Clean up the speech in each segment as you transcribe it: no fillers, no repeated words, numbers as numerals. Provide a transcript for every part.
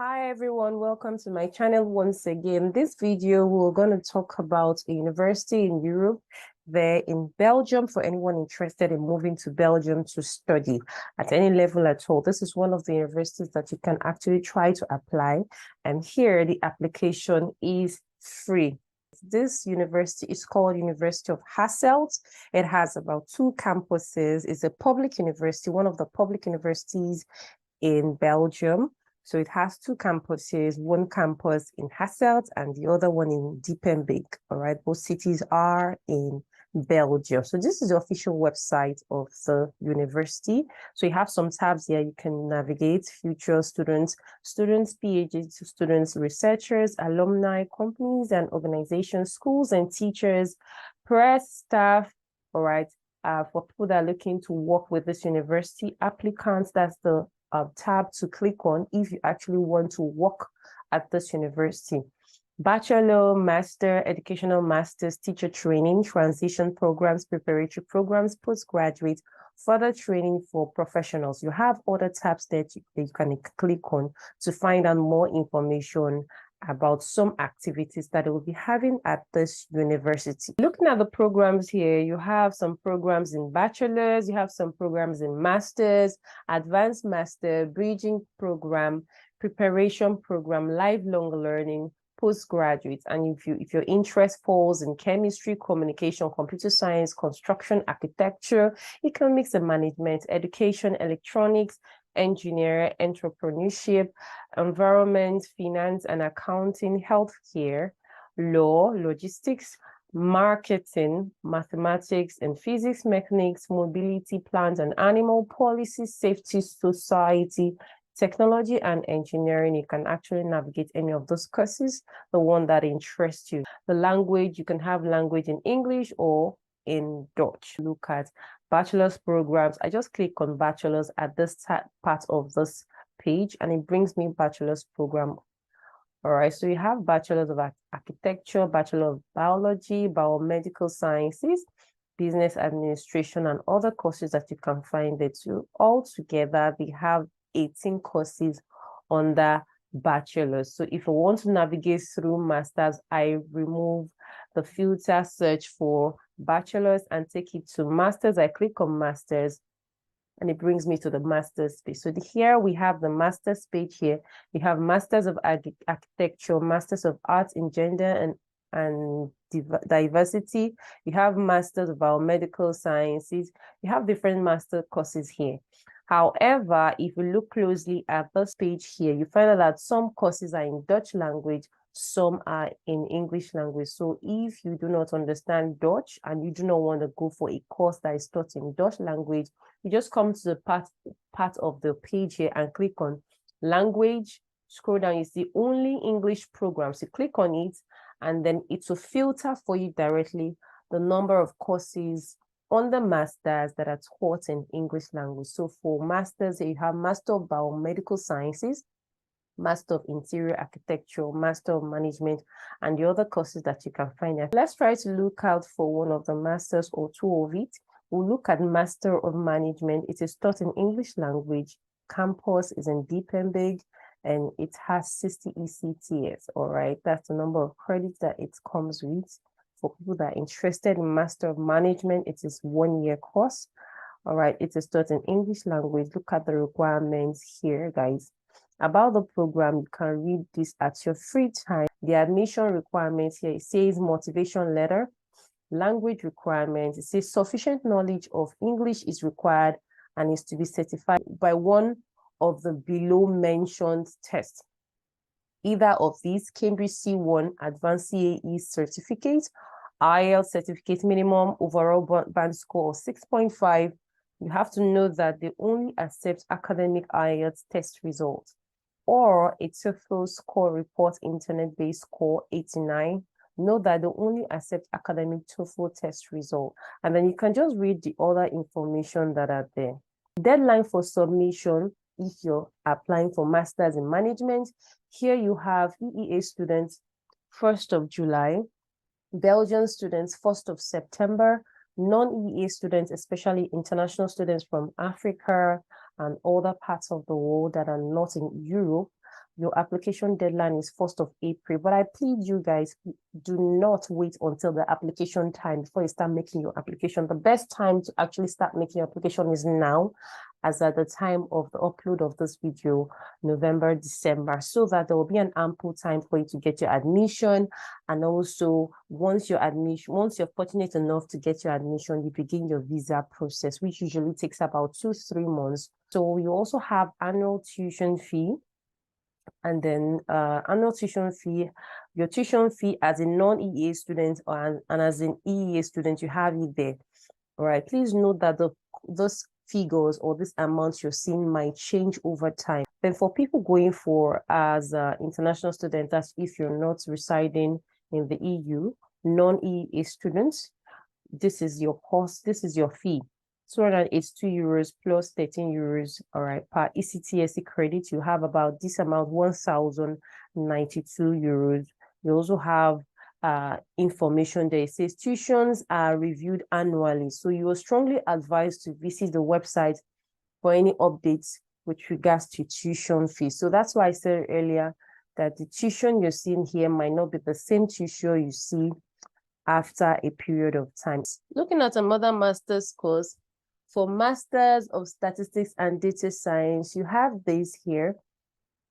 Hi everyone, welcome to my channel once again. This video we're going to talk about a university in Europe there in Belgium for anyone interested in moving to Belgium to study at any level at all. This is one of the universities that you can actually try to apply, and here the application is free. This university is called University of Hasselt. It has about 2 campuses. It's a public university, one of the public universities in Belgium. So it has 2 campuses, one campus in Hasselt and the other one in Diepenbeek. All right, both cities are in Belgium. So this is the official website of the university. So you have some tabs here. You can navigate future students, PhD students, researchers, alumni, companies and organizations, schools and teachers, press, staff. All right, for people that are looking to work with this university, applicants, that's the tab to click on if you actually want to work at this university. Bachelor, master, educational masters, teacher training, transition programs, preparatory programs, postgraduate, further training for professionals. You have other tabs that you can click on to find out more information about some activities that we'll be having at this university. Looking at the programs here, you have some programs in bachelor's, you have some programs in master's, advanced master, bridging program, preparation program, lifelong learning, postgraduate. And if your interest falls in chemistry, communication, computer science, construction, architecture, economics and management, education, electronics, engineering, entrepreneurship, environment, finance and accounting, healthcare, law, logistics, marketing, mathematics and physics, mechanics, mobility, plant and animal, policy, safety, society, technology and engineering. You can actually navigate any of those courses, the one that interests you. The language, you can have language in English or in Dutch. Look at bachelor's programs. I just click on bachelor's at this part of this page and it brings me bachelor's program. All right, so you have bachelor's of architecture, bachelor of biology, biomedical sciences, business administration, and other courses that you can find there too. Altogether, they have 18 courses under bachelor's. So if I want to navigate through masters, I remove the filter, search for bachelor's and take it to masters. I click on masters and it brings me to the master's page. So here we have the master's page here. We have masters of architecture, masters of arts in gender and diversity. You have masters of biomedical sciences. You have different master courses here. However, if you look closely at this page here, you find out that some courses are in Dutch language, some are in English language. So if you do not understand Dutch and you do not want to go for a course that is taught in Dutch language, you just come to the part of the page here and click on language. Scroll down, you see only English programs. You click on it and then it will filter for you directly the number of courses on the masters that are taught in English language. So for masters, you have Master of Biomedical Sciences, Master of Interior Architecture, Master of Management, and the other courses that you can find there. Let's try to look out for one of the masters or 2 of it. We'll look at Master of Management. It is taught in English language. Campus is in Diepenbeek, and it has 60 ECTS. All right, that's the number of credits that it comes with. For people that are interested in Master of Management, it is 1-year course. All right, it is taught in English language. Look at the requirements here, guys. About the program, you can read this at your free time. The admission requirements here, it says motivation letter, language requirements. It says sufficient knowledge of English is required and is to be certified by one of the below mentioned tests. Either of these, Cambridge C1 Advanced CAE certificate, IELTS certificate minimum overall band score of 6.5. You have to know that they only accept academic IELTS test results, or a TOEFL score report internet-based score 89. Know that they only accept academic TOEFL test result. And then you can just read the other information that are there. Deadline for submission if you're applying for Masters in Management. Here you have EEA students 1st of July, Belgian students 1st of September, non-EEA students, especially international students from Africa and other parts of the world that are not in Europe, Your application deadline is 1st of April, but I plead you guys, do not wait until the application time before you start making your application. The best time to actually start making your application is now, as at the time of the upload of this video, November, December, so that there will be an ample time for you to get your admission. And also, once you're fortunate enough to get your admission, you begin your visa process, which usually takes about 2 to 3 months. So you also have annual tuition fee. And then annual tuition fee, your tuition fee as a non-EEA student and as an EEA student, you have it there. All right, please note that those figures or this amount you're seeing might change over time. Then for people going for as international students, that's if you're not residing in the EU, non-EEA students, this is your cost, this is your fee. 282 euros plus 13 euros, all right, per ECTSE credit. You have about this amount, 1,092 euros. You also have information there. It says tuitions are reviewed annually. So you are strongly advised to visit the website for any updates with regards to tuition fees. So that's why I said earlier that the tuition you're seeing here might not be the same tuition you see after a period of time. Looking at another master's course, for Masters of Statistics and Data Science, you have this here,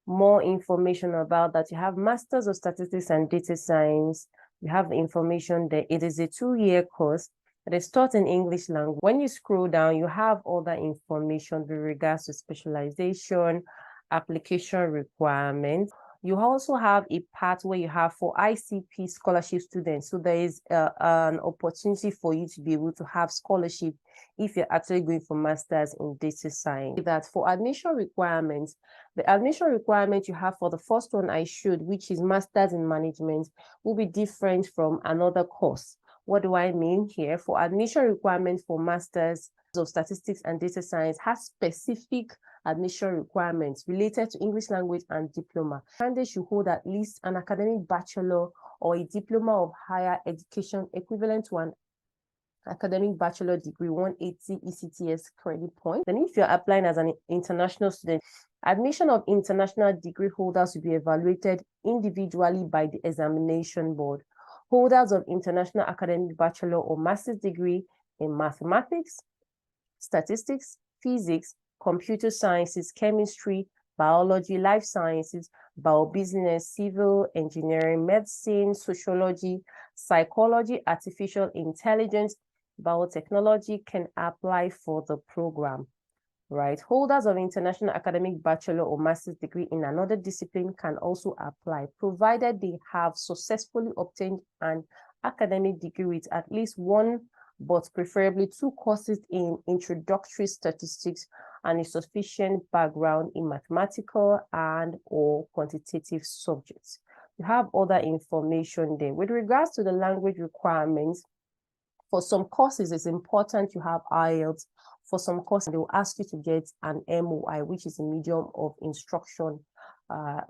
more information about that. You have Masters of Statistics and Data Science. You have the information there. It is a 2-year course. It is taught in English language. When you scroll down, you have all the information with regards to specialization, application requirements. You also have a part where you have for ICP scholarship students. So there is an opportunity for you to be able to have scholarship if you're actually going for masters in data science. That for admission requirements, the admission requirement you have for the first one I showed, which is masters in management, will be different from another course. What do I mean here? For admission requirements for masters of statistics and data science has specific admission requirements related to English language and diploma. Candidates should hold at least an academic bachelor or a diploma of higher education equivalent to an academic bachelor degree, 180 ECTS credit point. Then if you're applying as an international student, admission of international degree holders will be evaluated individually by the examination board. Holders of international academic bachelor or master's degree in mathematics, statistics, physics, computer sciences, chemistry, biology, life sciences, biobusiness, civil engineering, medicine, sociology, psychology, artificial intelligence, biotechnology can apply for the program, right? Holders of international academic bachelor or master's degree in another discipline can also apply, provided they have successfully obtained an academic degree with at least one, but preferably 2 courses in introductory statistics and a sufficient background in mathematical and or quantitative subjects. You have other information there. With regards to the language requirements, for some courses, it's important you have IELTS. For some courses, they will ask you to get an MOI, which is a medium of instruction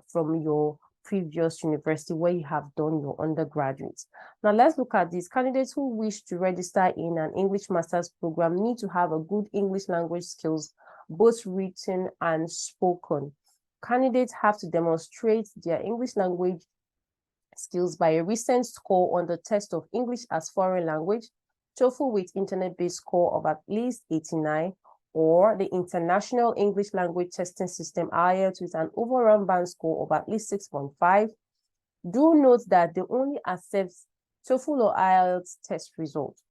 from your previous university where you have done your undergraduate. Now let's look at this. Candidates who wish to register in an English master's program need to have a good English language skills, both written and spoken. Candidates have to demonstrate their English language skills by a recent score on the test of English as foreign language, TOEFL with internet-based score of at least 89, or the International English Language Testing System, IELTS, with an overall band score of at least 6.5. Do note that they only accept TOEFL or IELTS test results.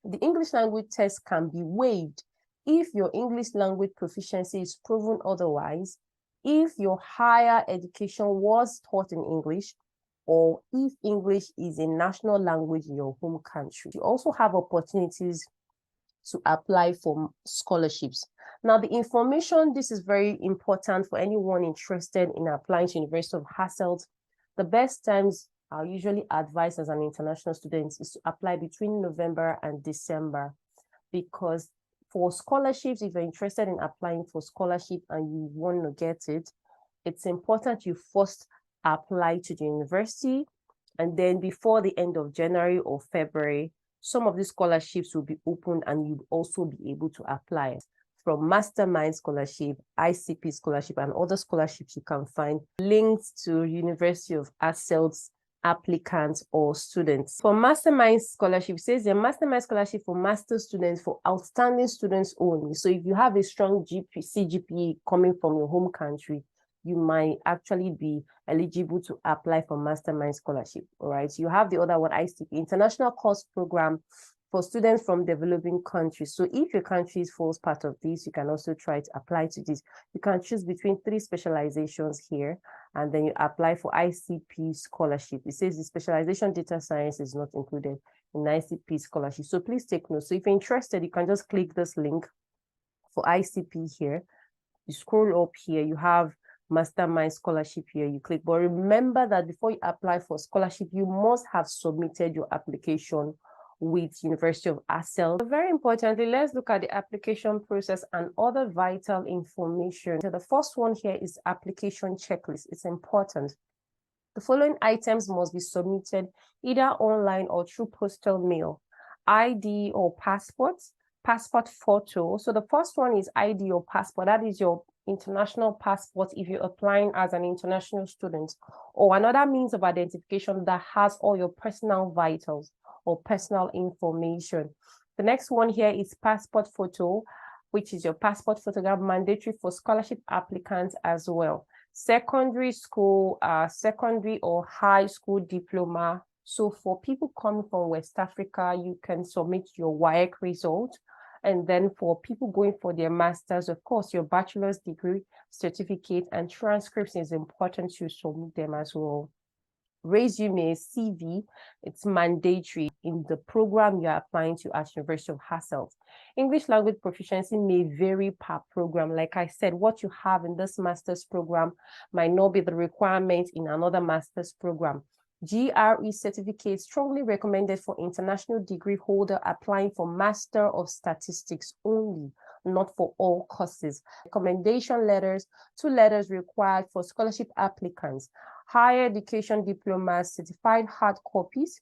The English language test can be waived if your English language proficiency is proven otherwise, if your higher education was taught in English, or if English is a national language in your home country. You also have opportunities to apply for scholarships. Now, the information, this is very important for anyone interested in applying to University of Hasselt. The best times I usually advise as an international student is to apply between November and December, because for scholarships, if you're interested in applying for scholarship and you want to get it, it's important you first apply to the university, and then before the end of January or February, some of these scholarships will be opened and you'll also be able to apply. from Mastermind Scholarship, ICP Scholarship, and other scholarships you can find links to University of Hasselt's applicants or students. For Mastermind Scholarship, it says the Mastermind Scholarship for master's students, for outstanding students only. So if you have a strong CGPA coming from your home country, you might actually be eligible to apply for Mastermind Scholarship. All right. So you have the other one, ICP, International Course Program for students from developing countries. So if your country falls part of this, you can also try to apply to this. You can choose between 3 specializations here, and then you apply for ICP scholarship. It says the specialization data science is not included in ICP scholarship. So please take note. So if you're interested, you can just click this link for ICP here. You scroll up here, you have Mastermind Scholarship here, you click. But remember that before you apply for scholarship, you must have submitted your application with University of Hasselt. Very importantly, let's look at the application process and other vital information. So the first one here is application checklist. It's important. The following items must be submitted either online or through postal mail: ID or passport photo. So the first one is ID or passport. That is your international passport if you're applying as an international student, or another means of identification that has all your personal vitals or personal information. The next one here is passport photo, which is your passport photograph, mandatory for scholarship applicants as well. Secondary school, secondary or high school diploma. So for people coming from West Africa, you can submit your WAEC result. And then for people going for their masters, of course, your bachelor's degree certificate and transcripts is important to submit them as well. Resume, CV, it's mandatory in the program you're applying to at University of Hasselt. English language proficiency may vary per program. Like I said, what you have in this master's program might not be the requirement in another master's program. GRE certificate strongly recommended for international degree holder applying for Master of Statistics only, not for all courses. Recommendation letters, 2 letters required for scholarship applicants. Higher education diplomas, certified hard copies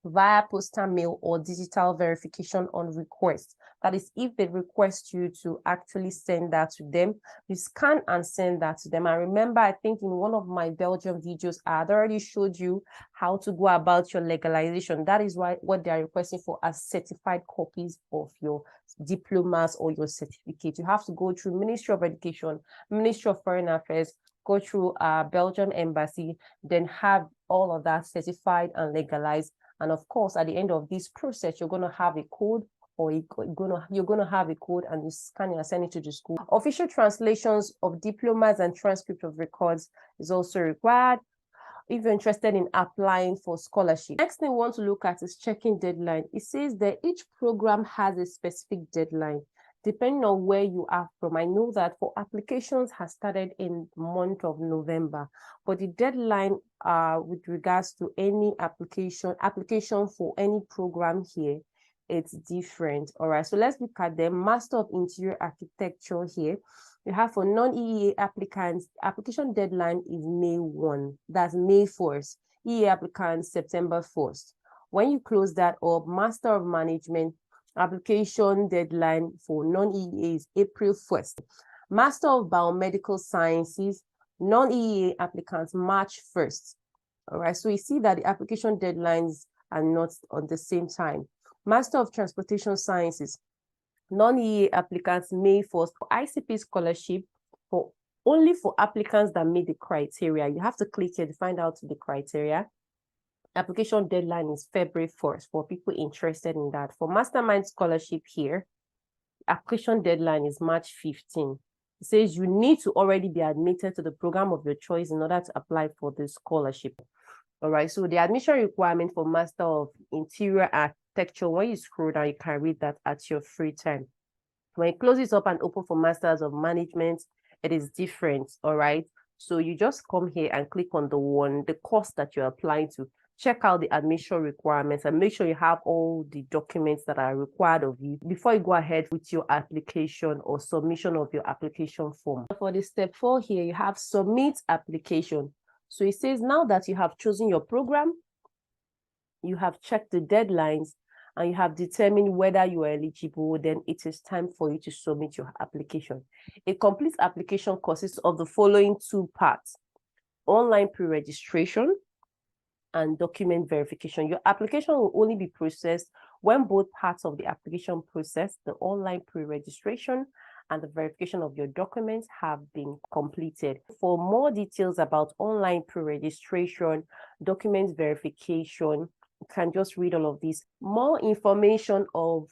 via postal mail or digital verification on request. That is, if they request you to actually send that to them, you scan and send that to them. And remember, I think in one of my Belgium videos, I had already showed you how to go about your legalization. That is what they are requesting for as certified copies of your diplomas or your certificate. You have to go through Ministry of Education, Ministry of Foreign Affairs, go through Belgium Embassy, then have all of that certified and legalized. And of course, at the end of this process, you're going to have a code, or you're gonna have a code, and you scan it and send it to the school. Official translations of diplomas and transcript of records is also required if you're interested in applying for scholarship. Next thing we want to look at is checking deadline. It says that each program has a specific deadline depending on where you are from. I know that for applications has started in the month of November, but the deadline with regards to any application for any program here, it's different. All right, so let's look at the Master of Interior Architecture here. You have for non-EEA applicants, application deadline is May 1. That's May 1st. EEA applicants, September 1st. When you close that up, Master of Management, application deadline for non-EEA is April 1st. Master of Biomedical Sciences, non-EEA applicants, March 1st. All right, so you see that the application deadlines are not on the same time. Master of Transportation Sciences, non-EEA applicants, May 1st. For ICP scholarship, only for applicants that meet the criteria. You have to click here to find out the criteria. Application deadline is February 1st for people interested in that. For Mastermind Scholarship here, application deadline is March 15. It says you need to already be admitted to the program of your choice in order to apply for the scholarship. All right, so the admission requirement for Master of Interior Architecture, when you scroll down, you can read that at your free time. When it closes up and open for Masters of Management, it is different. All right, so you just come here and click on the course that you're applying to. Check out the admission requirements and make sure you have all the documents that are required of you before you go ahead with your application or submission of your application form. For the step 4 here, you have submit application. So it says now that you have chosen your program, you have checked the deadlines, and you have determined whether you are eligible, then it is time for you to submit your application. A complete application consists of the following two parts: online pre-registration and document verification. Your application will only be processed when both parts of the application process, the online pre-registration and the verification of your documents, have been completed. For more details about online pre-registration, document verification, you can just read all of these. More information on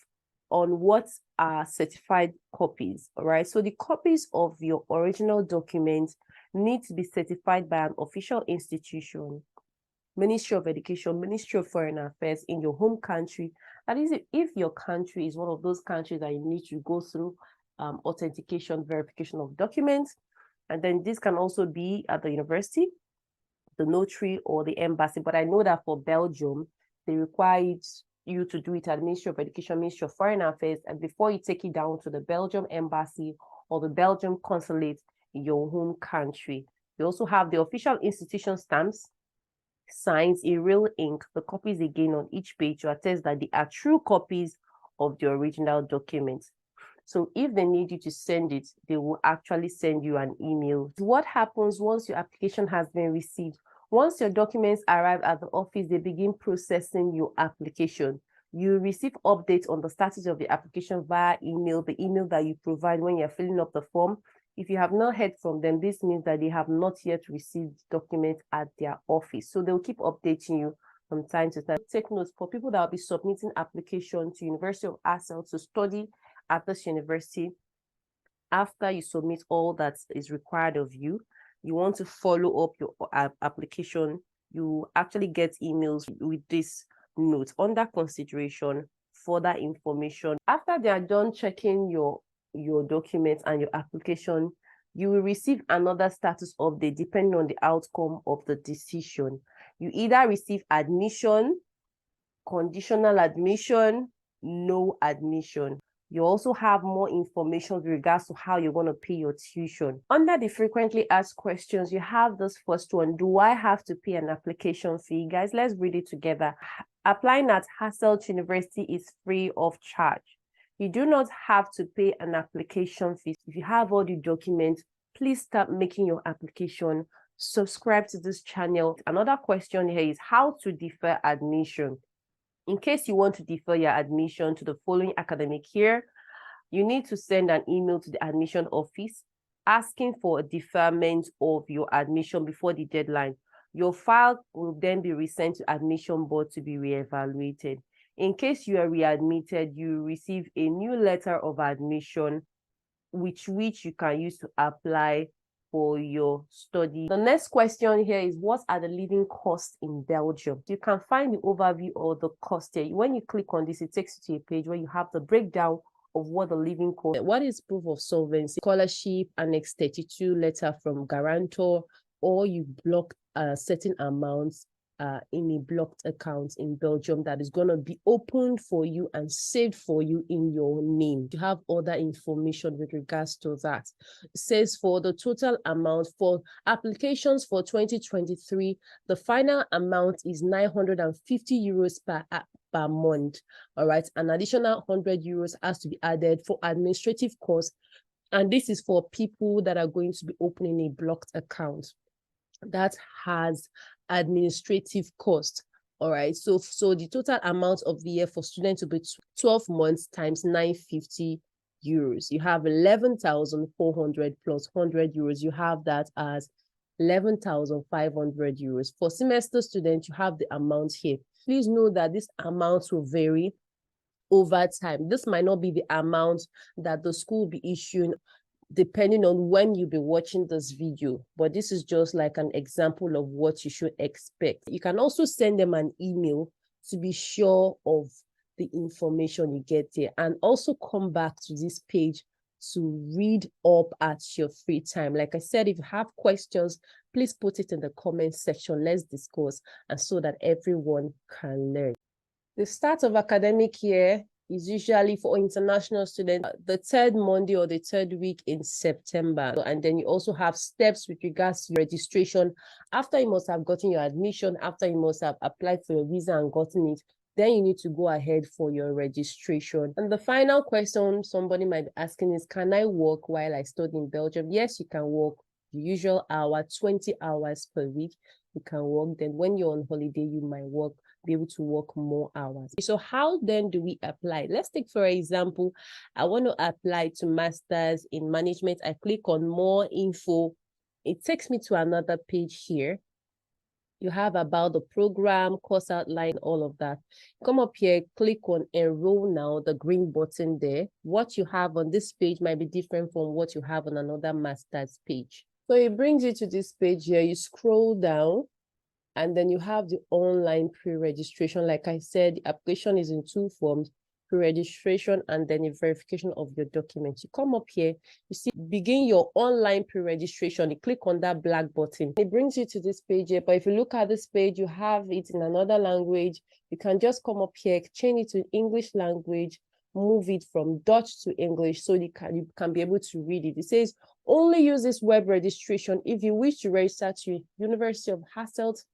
what are certified copies, all right? So the copies of your original documents need to be certified by an official institution, Ministry of Education, Ministry of Foreign Affairs in your home country. That is, if your country is one of those countries that you need to go through authentication, verification of documents. And then this can also be at the university, the notary, or the embassy. But I know that for Belgium, they require you to do it at Ministry of Education, Ministry of Foreign Affairs, and before you take it down to the Belgium embassy or the Belgium consulate in your home country. You also have the official institution stamps, signs in real ink, the copies again on each page to attest that they are true copies of the original document. So if they need you to send it, they will actually send you an email. What happens once your application has been received? Once your documents arrive at the office, they begin processing your application. You receive updates on the status of the application via email, the email that you provide when you're filling up the form. If you have not heard from them, this means that they have not yet received documents at their office. So they'll keep updating you from time to time. Take note, for people that will be submitting application to University of Hasselt to study at this university, after you submit all that is required of you, you want to follow up your application, you actually get emails with this note: under consideration, further information. After they are done checking your documents and your application, you will receive another status update depending on the outcome of the decision. You either receive admission, conditional admission, no admission. You also have more information with regards to how you're going to pay your tuition. Under the frequently asked questions, you have this first one: do I have to pay an application fee? Guys, let's read it together. Applying at Hasselt University is free of charge. You do not have to pay an application fee. If you have all the documents, please start making your application. Subscribe to this channel. Another question here is how to defer admission. In case you want to defer your admission to the following academic year, you need to send an email to the admission office asking for a deferment of your admission before the deadline. Your file will then be resent to admission board to be reevaluated. In case you are readmitted, you receive a new letter of admission, which you can use to apply for your study. The next question here is, what are the living costs in Belgium? You can find the overview or the cost here. When you click on this, it takes you to a page where you have the breakdown of what the living cost. What is proof of solvency? Scholarship, Annex 32, letter from guarantor, or you block certain amounts in a blocked account in Belgium that is going to be opened for you and saved for you in your name. You have other information with regards to that. It says for the total amount for applications for 2023, the final amount is 950 euros per month. All right, an additional 100 euros has to be added for administrative costs, and this is for people that are going to be opening a blocked account that has administrative cost. All right, so the total amount of the year for students will be 12 months times 950 euros. You have 11,400 plus 100 euros. You have that as 11,500 euros. For semester students, you have the amount here. Please know that this amount will vary over time. This might not be the amount that the school will be issuing depending on when you'll be watching this video, but this is just like an example of what you should expect. You can also send them an email to be sure of the information you get there, and also come back to this page to read up at your free time. Like I said, if you have questions, please put it in the comment section. Let's discuss, and so that everyone can learn. The start of academic year is usually for international students the third Monday or the third week in September. And then you also have steps with regards to registration. After you must have gotten your admission, after you must have applied for your visa and gotten it, then you need to go ahead for your registration. And the final question somebody might be asking is, can I work while I study in Belgium? Yes, you can work the usual hour, 20 hours per week. You can work. Then when you're on holiday, you might be able to work more hours. So how then do we apply? Let's take, for example, I want to apply to Masters in Management. I click on more info. It takes me to another page here. You have about the program, course outline, all of that. Come up here, click on enroll now, the green button there. What you have on this page might be different from what you have on another master's page. So it brings you to this page here. You scroll down and then you have the online pre-registration. Like I said, the application is in two forms: pre-registration and then a verification of your documents. You come up here, you see begin your online pre-registration. You click on that black button. It brings you to this page here, but if you look at this page, you have it in another language. You can just come up here, change it to English language, move it from Dutch to English so you can be able to read it. It says only use this web registration if you wish to register to University of Hasselt,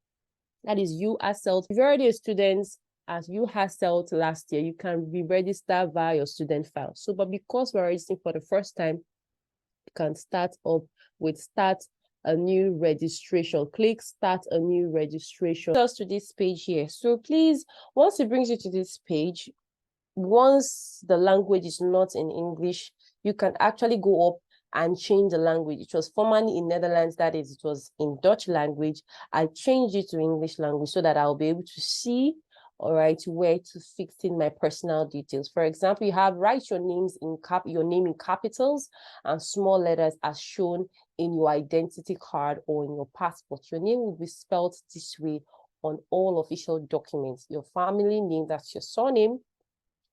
that is Hasselt. If you're already a student at Hasselt last year, you can re-register via your student file. So, but because we're registering for the first time, you can start up with start a new registration. Click start a new registration. Just to this page here. So please, once it brings you to this page, once the language is not in English, you can actually go up and change the language. It was formerly in Netherlands, that is, it was in Dutch language. I changed it to English language so that I'll be able to see, all right, where to fix in my personal details. For example, you have write your names in your name in capitals and small letters as shown in your identity card or in your passport. Your name will be spelled this way on all official documents. Your family name, that's your surname,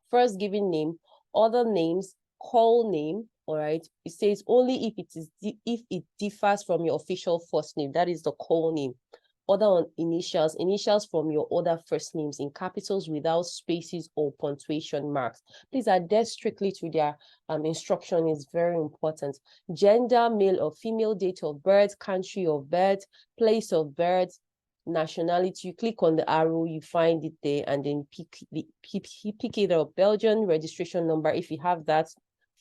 first given name, other names, call name, all right? It says only if it differs from your official first name, that is the call name. Other initials from your other first names in capitals without spaces or punctuation marks. Please adhere strictly to their instruction, is very important. Gender, male or female, date of birth, country of birth, place of birth, nationality. You click on the arrow, you find it there, and then pick either a Belgian registration number. If you have that,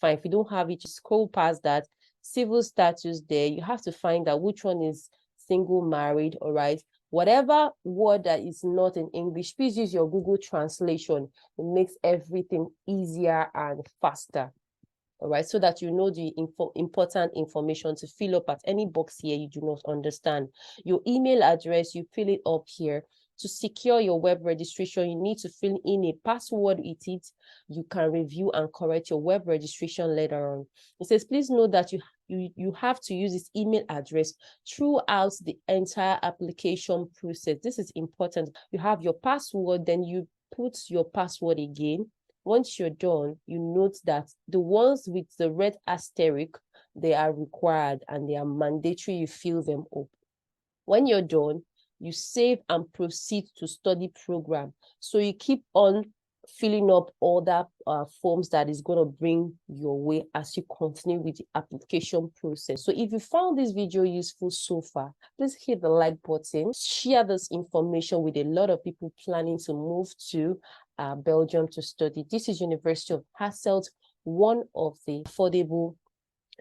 fine. If you don't have it, just scroll past that. Civil status there, you have to find out which one is single, married, all right? Whatever word that is not in English, please use your Google translation. It makes everything easier and faster. All right, so that you know the important information to fill up at any box here you do not understand. Your email address, you fill it up here. To secure your web registration, you need to fill in a password with it. You can review and correct your web registration later on. It says, please note that you have to use this email address throughout the entire application process. This is important. You have your password, then you put your password again. Once you're done, you note that the ones with the red asterisk, they are required and they are mandatory. You fill them up. When you're done, you save and proceed to study program. So you keep on filling up all that forms that is going to bring your way as you continue with the application process. So if you found this video useful so far, please hit the like button, share this information with a lot of people planning to move to Belgium to study. This is University of Hasselt, one of the affordable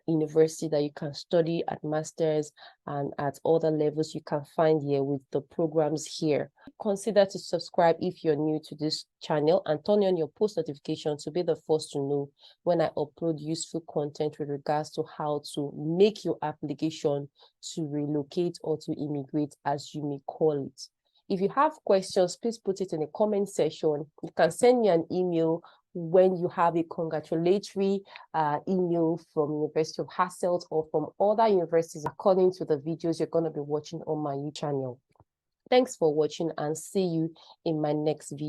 university that you can study at masters and at other levels you can find here with the programs here. Consider to subscribe if you're new to this channel and turn on your post notification to be the first to know when I upload useful content with regards to how to make your application to relocate or to immigrate, as you may call it. If you have questions, please put it in the comment section. You can send me an email when you have a congratulatory email from University of Hasselt or from other universities according to the videos you're going to be watching on my YouTube channel. Thanks for watching and see you in my next video.